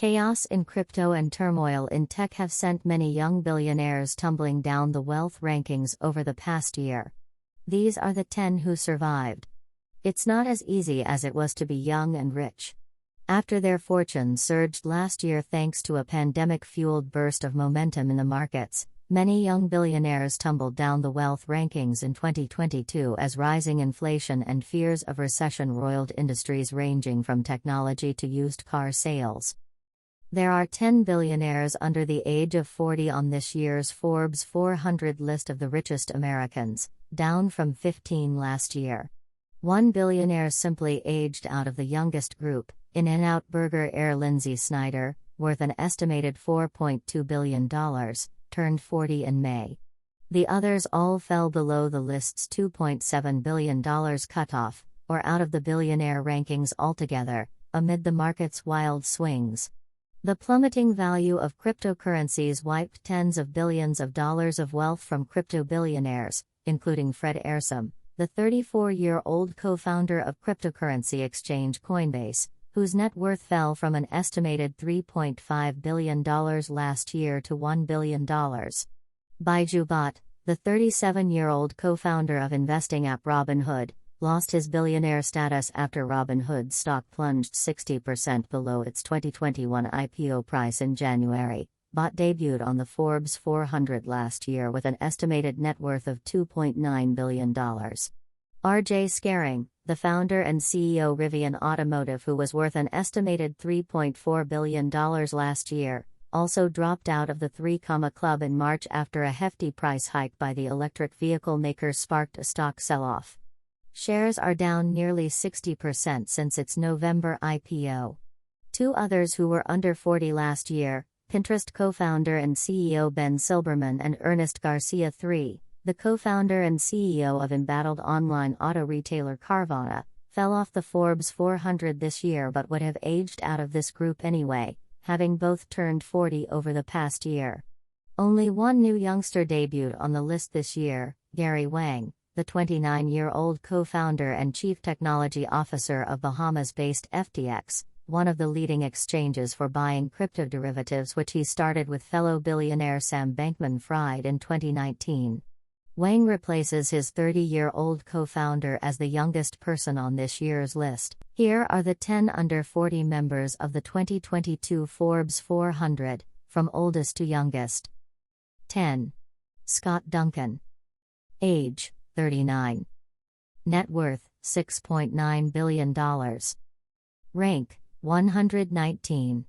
Chaos in crypto and turmoil in tech have sent many young billionaires tumbling down the wealth rankings over the past year. These are the 10 who survived. It's not as easy as it was to be young and rich. After their fortunes surged last year thanks to a pandemic-fueled burst of momentum in the markets, many young billionaires tumbled down the wealth rankings in 2022 as rising inflation and fears of recession roiled industries ranging from technology to used car sales. There are 10 billionaires under the age of 40 on this year's Forbes 400 list of the richest Americans, down from 15 last year. One billionaire simply aged out of the youngest group, In-N-Out Burger heir Lindsay Snyder, worth an estimated $4.2 billion, turned 40 in May. The others all fell below the list's $2.7 billion cutoff, or out of the billionaire rankings altogether, amid the market's wild swings. The plummeting value of cryptocurrencies wiped tens of billions of dollars of wealth from crypto billionaires, including Fred Ehrsam, the 34-year-old co-founder of cryptocurrency exchange Coinbase, whose net worth fell from an estimated $3.5 billion last year to $1 billion. Baiju Bhatt, the 37-year-old co-founder of investing app Robinhood, lost his billionaire status after Robinhood's stock plunged 60% below its 2021 IPO price in January. Bhatt debuted on the Forbes 400 last year with an estimated net worth of $2.9 billion. R.J. Scaring, the founder and CEO Rivian Automotive, who was worth an estimated $3.4 billion last year, also dropped out of the 3 Club in March after a hefty price hike by the electric vehicle maker sparked a stock sell-off. Shares are down nearly 60% since its November IPO. 2 others who were under 40 last year, Pinterest co-founder and CEO Ben Silbermann and Ernest Garcia III, the co-founder and CEO of embattled online auto retailer Carvana, fell off the Forbes 400 this year but would have aged out of this group anyway, having both turned 40 over the past year. Only one new youngster debuted on the list this year, Gary Wang, the 29-year-old co-founder and chief technology officer of Bahamas-based FTX, one of the leading exchanges for buying crypto derivatives, which he started with fellow billionaire Sam Bankman-Fried in 2019. Wang replaces his 30-year-old co-founder as the youngest person on this year's list. Here are the 10 under 40 members of the 2022 Forbes 400, from oldest to youngest. 10. Scott Duncan. Age: 39. Net worth: $6.9 billion. Rank: 119.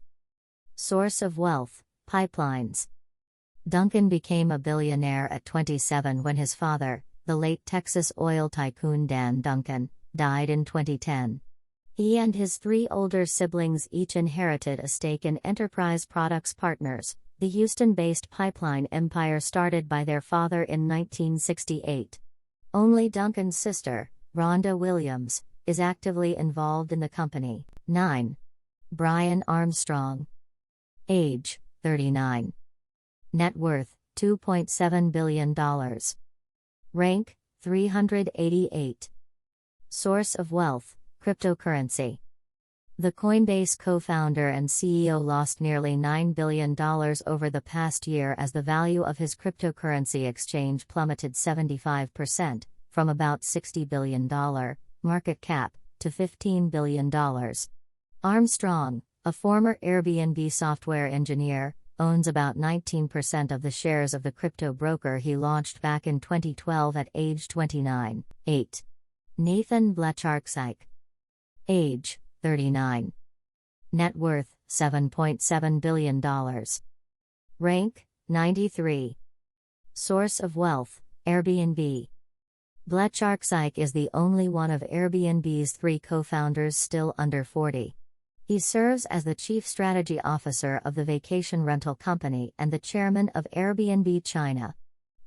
Source of wealth: pipelines. Duncan became a billionaire at 27 when his father, the late Texas oil tycoon Dan Duncan, died in 2010. He and his 3 older siblings each inherited a stake in Enterprise Products Partners, the Houston-based pipeline empire started by their father in 1968. Only Duncan's sister, Rhonda Williams, is actively involved in the company. 9. Brian Armstrong. Age: 39. Net worth: $2.7 billion. Rank: 388. Source of wealth: cryptocurrency. The Coinbase co-founder and CEO lost nearly $9 billion over the past year as the value of his cryptocurrency exchange plummeted 75%, from about $60 billion market cap to $15 billion. Armstrong, a former Airbnb software engineer, owns about 19% of the shares of the crypto broker he launched back in 2012 at age 29. 8. Nathan Blecharczyk. Age: 39. Net worth: $7.7 billion. Rank: 93. Source of wealth: Airbnb. Blecharczyk is the only one of Airbnb's 3 co-founders still under 40. He serves as the chief strategy officer of the vacation rental company and the chairman of Airbnb China.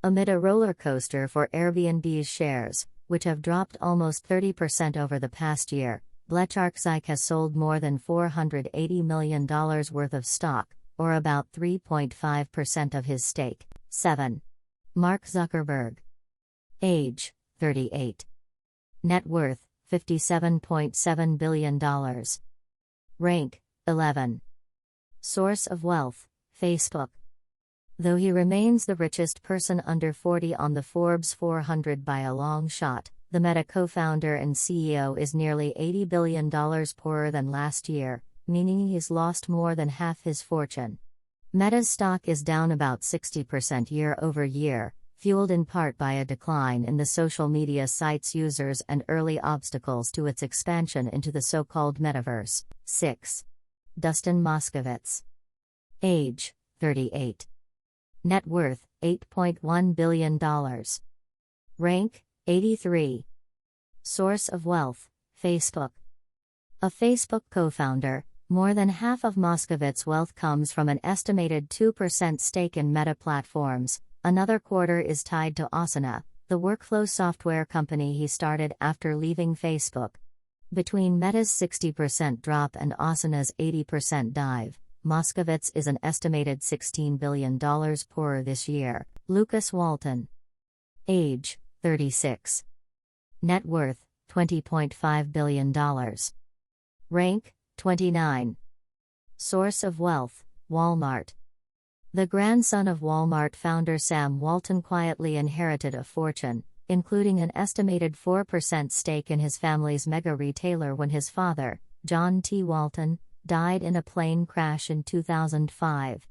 Amid a roller coaster for Airbnb's shares, which have dropped almost 30% over the past year, Blecharczyk has sold more than $480 million worth of stock, or about 3.5% of his stake. 7. Mark Zuckerberg. Age: 38. Net worth: $57.7 billion. Rank: 11. Source of wealth: Facebook. Though he remains the richest person under 40 on the Forbes 400 by a long shot, the Meta co-founder and CEO is nearly $80 billion poorer than last year, meaning he's lost more than half his fortune. Meta's stock is down about 60% year over year, fueled in part by a decline in the social media site's users and early obstacles to its expansion into the so-called metaverse. 6. Dustin Moskovitz. Age: 38. Net worth: $8.1 billion. Rank: 83. Source of wealth: Facebook. A Facebook co-founder, more than half of Moskovitz's wealth comes from an estimated 2% stake in Meta Platforms. Another quarter is tied to Asana, the workflow software company he started after leaving Facebook. Between Meta's 60% drop and Asana's 80% dive, Moskovitz is an estimated $16 billion poorer this year. Lucas Walton. Age: 36. Net worth: $20.5 billion. Rank: 29. Source of wealth: Walmart. The grandson of Walmart founder Sam Walton quietly inherited a fortune, including an estimated 4% stake in his family's mega retailer when his father, John T. Walton, died in a plane crash in 2005.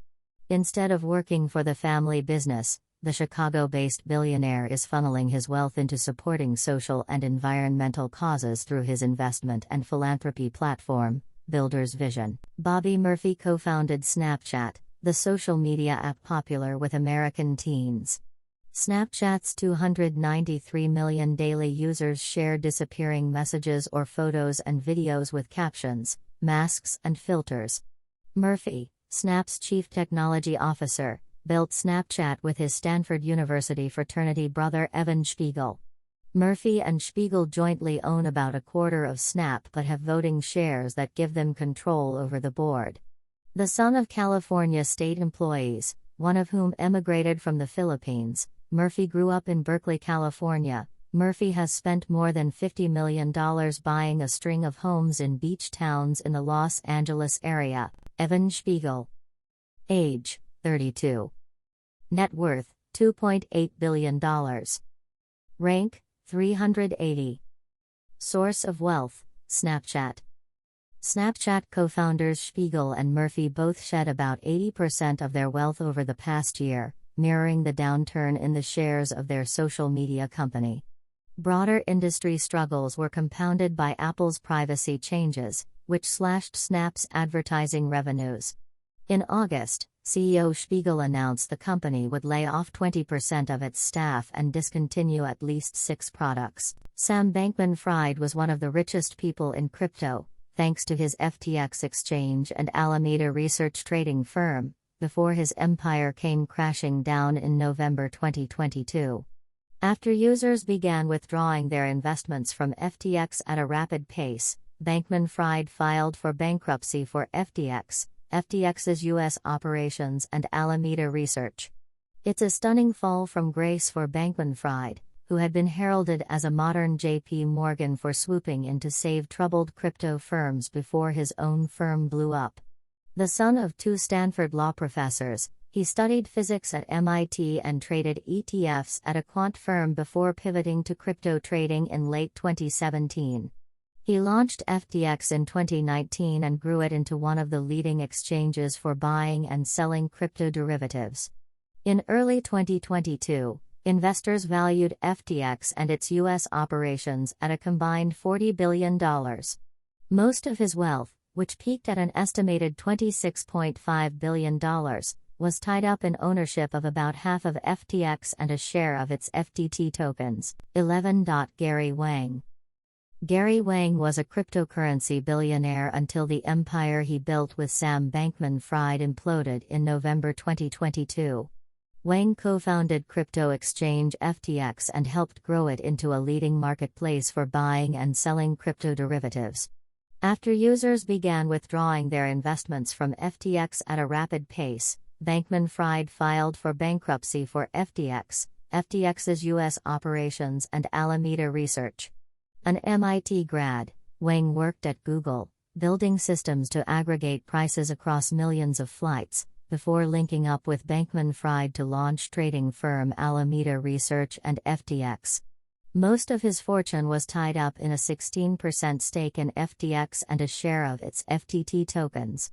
Instead of working for the family business, the Chicago-based billionaire is funneling his wealth into supporting social and environmental causes through his investment and philanthropy platform, Builder's Vision. Bobby Murphy co-founded Snapchat, the social media app popular with American teens. Snapchat's 293 million daily users share disappearing messages or photos and videos with captions, masks, and filters. Murphy, Snap's chief technology officer, built Snapchat with his Stanford University fraternity brother Evan Spiegel. Murphy and Spiegel jointly own about a quarter of Snap but have voting shares that give them control over the board. The son of California state employees, one of whom emigrated from the Philippines, Murphy grew up in Berkeley, California. Murphy has spent more than $50 million buying a string of homes in beach towns in the Los Angeles area. Evan Spiegel. Age: 32. Net worth: $2.8 billion. Rank: 380. Source of wealth: Snapchat. Snapchat co-founders Spiegel and Murphy both shed about 80% of their wealth over the past year, mirroring the downturn in the shares of their social media company. Broader industry struggles were compounded by Apple's privacy changes, which slashed Snap's advertising revenues. In August, CEO Spiegel announced the company would lay off 20% of its staff and discontinue at least 6 products. Sam Bankman-Fried was one of the richest people in crypto, thanks to his FTX exchange and Alameda research trading firm, before his empire came crashing down in November 2022. After users began withdrawing their investments from FTX at a rapid pace, Bankman-Fried filed for bankruptcy for FTX, FTX's U.S. operations and Alameda research. It's a stunning fall from grace for Bankman-Fried, who had been heralded as a modern J.P. Morgan for swooping in to save troubled crypto firms before his own firm blew up. The son of 2 Stanford law professors, he studied physics at MIT and traded ETFs at a quant firm before pivoting to crypto trading in late 2017. He launched FTX in 2019 and grew it into one of the leading exchanges for buying and selling crypto derivatives. In early 2022, investors valued FTX and its U.S. operations at a combined $40 billion. Most of his wealth, which peaked at an estimated $26.5 billion, was tied up in ownership of about half of FTX and a share of its FTT tokens. 11. Gary Wang. Gary Wang was a cryptocurrency billionaire until the empire he built with Sam Bankman-Fried imploded in November 2022. Wang co-founded crypto exchange FTX and helped grow it into a leading marketplace for buying and selling crypto derivatives. After users began withdrawing their investments from FTX at a rapid pace, Bankman-Fried filed for bankruptcy for FTX, FTX's U.S. operations and Alameda research. An MIT grad, Wang worked at Google, building systems to aggregate prices across millions of flights, before linking up with Bankman-Fried to launch trading firm Alameda Research and FTX. Most of his fortune was tied up in a 16% stake in FTX and a share of its FTT tokens.